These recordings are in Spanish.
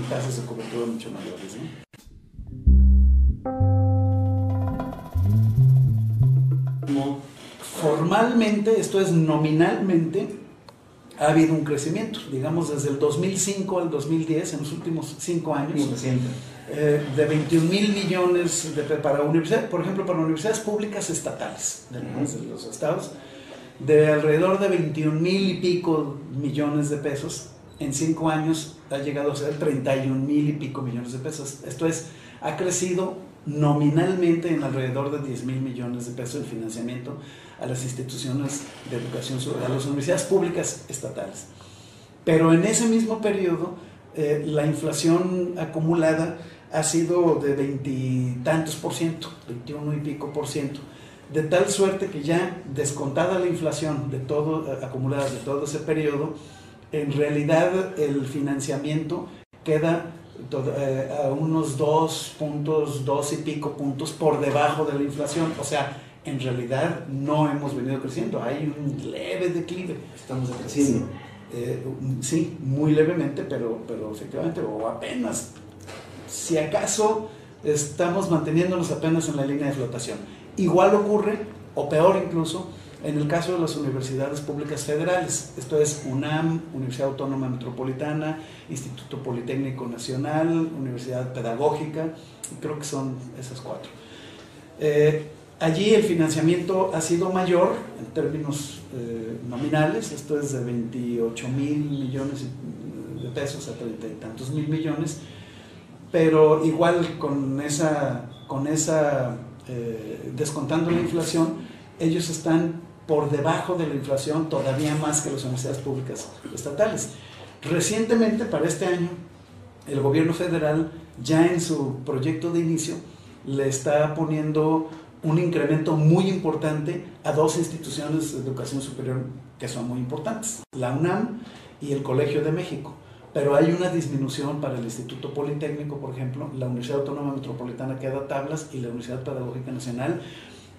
tasas de cobertura mucho mayores, ¿no? Formalmente, esto es nominalmente, ha habido un crecimiento, digamos desde el 2005 al 2010, en los últimos 5 años, de 21,000 millones para universidades, por ejemplo, para universidades públicas estatales de los estados, de alrededor de 21,000 y pico millones de pesos, en 5 años ha llegado a ser 31,000 y pico millones de pesos. Esto es, ha crecido nominalmente en alrededor de 10,000 millones de pesos de financiamiento a las instituciones de educación, a las universidades públicas estatales. Pero en ese mismo periodo, la inflación acumulada ha sido de 20 y tantos por ciento, 21 y pico por ciento, de tal suerte que ya descontada la inflación de todo, acumulada de todo ese periodo, en realidad el financiamiento queda a unos 2 y pico puntos por debajo de la inflación. O sea, en realidad no hemos venido creciendo, hay un leve declive. Estamos creciendo. Sí, muy levemente, pero efectivamente, o apenas, si acaso estamos manteniéndonos apenas en la línea de flotación. Igual ocurre, o peor incluso, en el caso de las universidades públicas federales. Esto es UNAM, Universidad Autónoma Metropolitana, Instituto Politécnico Nacional, Universidad Pedagógica, creo que son esas 4. Allí el financiamiento ha sido mayor en términos nominales, esto es de 28,000 millones de pesos a 30 y tantos mil millones, pero igual con esa descontando la inflación, ellos están por debajo de la inflación todavía más que las universidades públicas estatales. Recientemente, para este año, el gobierno federal ya en su proyecto de inicio le está poniendo un incremento muy importante a 2 instituciones de educación superior que son muy importantes, la UNAM y el Colegio de México. Pero hay una disminución para el Instituto Politécnico, por ejemplo, la Universidad Autónoma Metropolitana queda tablas y la Universidad Pedagógica Nacional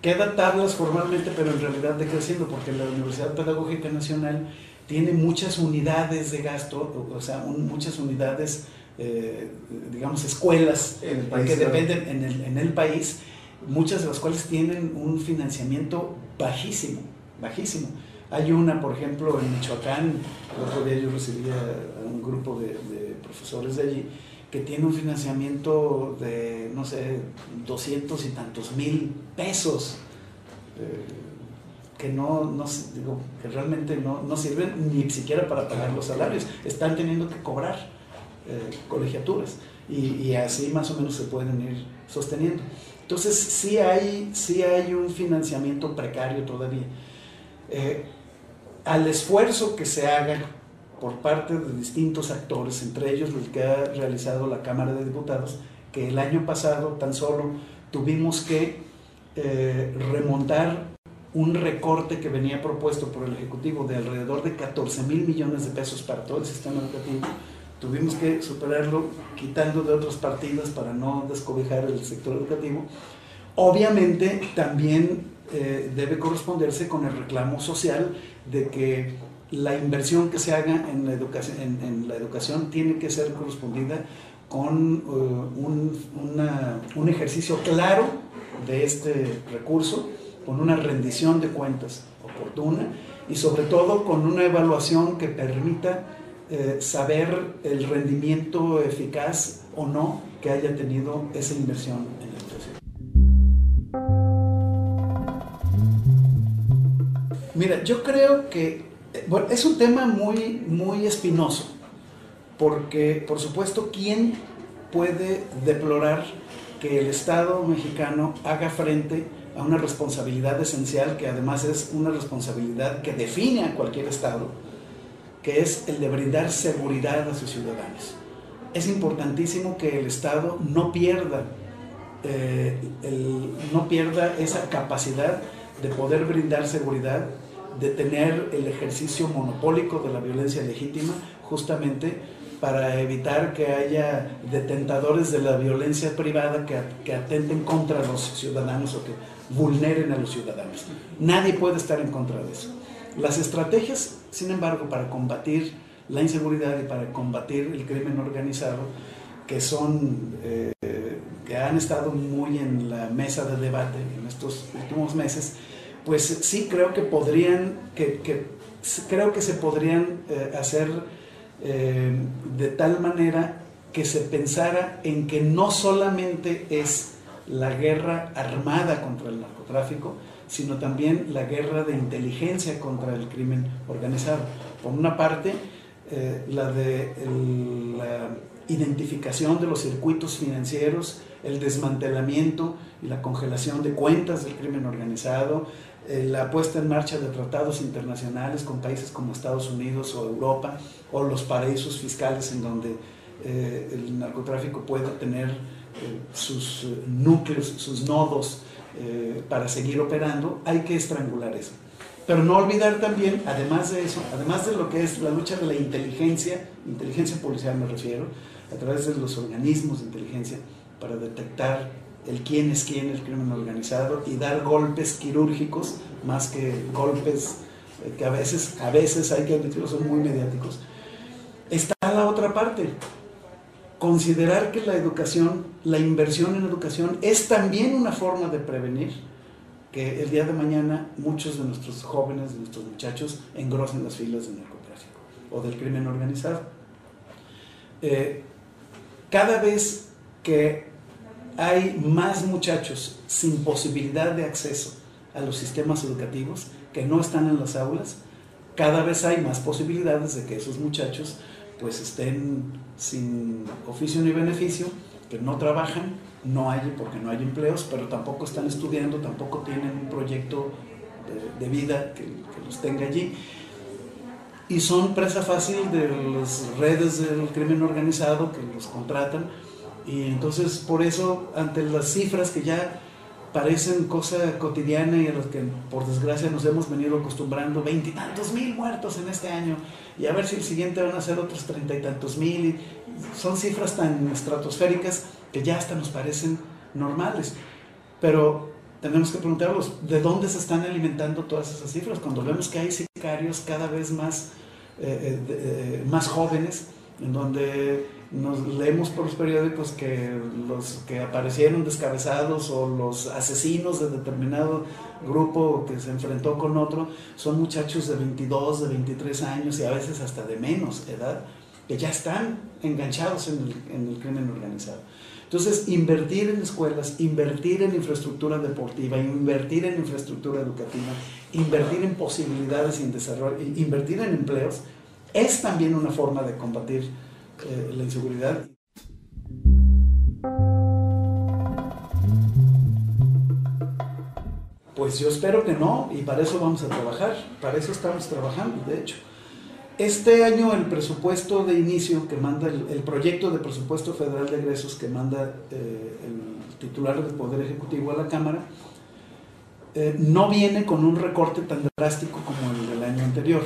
queda tablas formalmente, pero en realidad decreciendo, porque la Universidad Pedagógica Nacional tiene muchas unidades de gasto, o sea, muchas unidades, digamos, escuelas que dependen en el país, muchas de las cuales tienen un financiamiento bajísimo, bajísimo. Hay una, por ejemplo, en Michoacán, el otro día yo recibí a un grupo de profesores de allí, que tiene un financiamiento de, no sé, 200 y tantos mil pesos, que digo, que realmente no sirven ni siquiera para pagar los salarios, están teniendo que cobrar colegiaturas, y así más o menos se pueden ir sosteniendo. Entonces sí hay un financiamiento precario todavía. Al esfuerzo que se haga por parte de distintos actores, entre ellos el que ha realizado la Cámara de Diputados, que el año pasado tan solo tuvimos que remontar un recorte que venía propuesto por el Ejecutivo de alrededor de 14,000 millones de pesos para todo el sistema educativo. Tuvimos que superarlo quitando de otras partidas para no descobijar el sector educativo. Obviamente también debe corresponderse con el reclamo social de que la inversión que se haga en la educación tiene que ser correspondida con un ejercicio claro de este recurso, con una rendición de cuentas oportuna y sobre todo con una evaluación que permita saber el rendimiento eficaz o no que haya tenido esa inversión en la educación. Mira, yo creo que bueno, es un tema muy, muy espinoso, porque por supuesto, ¿quién puede deplorar que el Estado mexicano haga frente a una responsabilidad esencial, que además es una responsabilidad que define a cualquier Estado, que es el de brindar seguridad a sus ciudadanos? Es importantísimo que el Estado no pierda esa capacidad de poder brindar seguridad, de tener el ejercicio monopólico de la violencia legítima, justamente para evitar que haya detentadores de la violencia privada que atenten contra los ciudadanos o que vulneren a los ciudadanos. Nadie puede estar en contra de eso. Las estrategias, sin embargo, para combatir la inseguridad y para combatir el crimen organizado, que que han estado muy en la mesa de debate en estos últimos meses, pues sí creo que creo que se podrían hacer de tal manera que se pensara en que no solamente es la guerra armada contra el narcotráfico, sino también la guerra de inteligencia contra el crimen organizado. Por una parte, la identificación de los circuitos financieros, el desmantelamiento y la congelación de cuentas del crimen organizado, la puesta en marcha de tratados internacionales con países como Estados Unidos o Europa, o los paraísos fiscales en donde el narcotráfico puede tener sus núcleos, sus nodos para seguir operando. Hay que estrangular eso. Pero no olvidar también, además de eso, además de lo que es la lucha de la inteligencia policial me refiero, a través de los organismos de inteligencia para detectar el quién es quién, el crimen organizado, y dar golpes quirúrgicos más que golpes que a veces hay que admitirlo, son muy mediáticos. Está la otra parte, considerar que la educación, la inversión en educación es también una forma de prevenir que el día de mañana muchos de nuestros jóvenes, de nuestros muchachos, engrosen las filas del narcotráfico o del crimen organizado. Cada vez que hay más muchachos sin posibilidad de acceso a los sistemas educativos, que no están en las aulas, cada vez hay más posibilidades de que esos muchachos pues estén sin oficio ni beneficio, que no trabajan, porque no hay empleos, pero tampoco están estudiando, tampoco tienen un proyecto de vida que los tenga allí, y son presa fácil de las redes del crimen organizado que los contratan. Y entonces, por eso, ante las cifras que ya parecen cosa cotidiana y a las que por desgracia nos hemos venido acostumbrando, 20 y tantos mil muertos en este año, y a ver si el siguiente van a ser otros 30 y tantos mil, y son cifras tan estratosféricas que ya hasta nos parecen normales. Pero tenemos que preguntarnos, ¿de dónde se están alimentando todas esas cifras? Cuando vemos que hay sicarios cada vez más jóvenes, en donde nos leemos por los periódicos que los que aparecieron descabezados o los asesinos de determinado grupo que se enfrentó con otro son muchachos de 22, de 23 años y a veces hasta de menos edad, que ya están enganchados en el crimen organizado. Entonces, invertir en escuelas, invertir en infraestructura deportiva, invertir en infraestructura educativa, invertir en posibilidades y en desarrollo, invertir en empleos, es también una forma de combatir la inseguridad. Pues yo espero que no, y para eso vamos a trabajar, para eso estamos trabajando, de hecho. Este año el presupuesto de inicio que manda, el proyecto de presupuesto federal de egresos que manda el titular del Poder Ejecutivo a la Cámara, no viene con un recorte tan drástico como el del año anterior.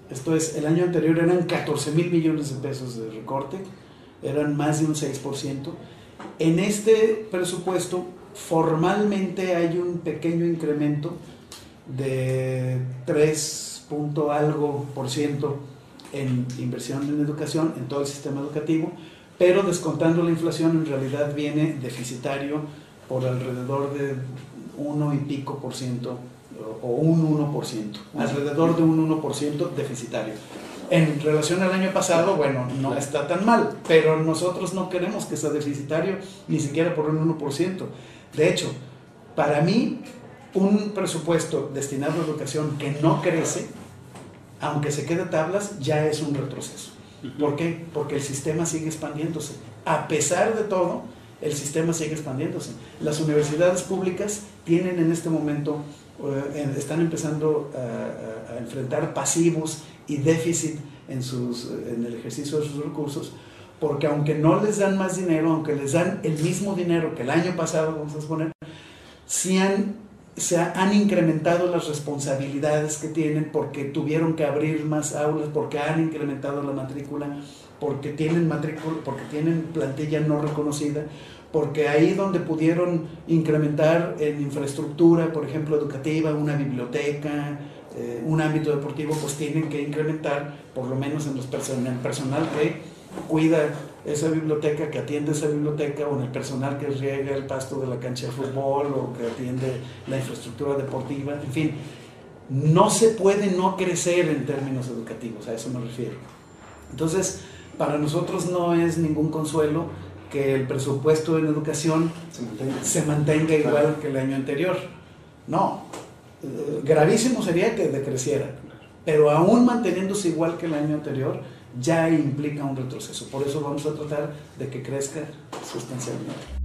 Esto es, el año anterior eran 14,000 millones de pesos de recorte, eran más de un 6%. En este presupuesto formalmente hay un pequeño incremento de 3 punto algo por ciento en inversión en educación, en todo el sistema educativo, pero descontando la inflación en realidad viene deficitario por alrededor de 1 y pico por ciento, o un 1%, alrededor de un 1% deficitario. En relación al año pasado, bueno, no está tan mal, pero nosotros no queremos que sea deficitario ni siquiera por un 1%. De hecho, para mí, un presupuesto destinado a educación que no crece, aunque se quede tablas, ya es un retroceso. ¿Por qué? Porque el sistema sigue expandiéndose. A pesar de todo, el sistema sigue expandiéndose. Las universidades públicas tienen en este momento, están empezando a enfrentar pasivos y déficit en el ejercicio de sus recursos, porque aunque no les dan más dinero, aunque les dan el mismo dinero que el año pasado, vamos a suponer, sí se han incrementado las responsabilidades que tienen, porque tuvieron que abrir más aulas, porque han incrementado la matrícula, porque tienen plantilla no reconocida, porque ahí donde pudieron incrementar en infraestructura, por ejemplo educativa, una biblioteca, un ámbito deportivo, pues tienen que incrementar, por lo menos en el personal que cuida esa biblioteca, que atiende esa biblioteca, o en el personal que riega el pasto de la cancha de fútbol, o que atiende la infraestructura deportiva, en fin. No se puede no crecer en términos educativos, a eso me refiero. Entonces, para nosotros no es ningún consuelo que el presupuesto en educación se mantenga igual que el año anterior. No, gravísimo sería que decreciera, pero aún manteniéndose igual que el año anterior, ya implica un retroceso. Por eso vamos a tratar de que crezca sustancialmente.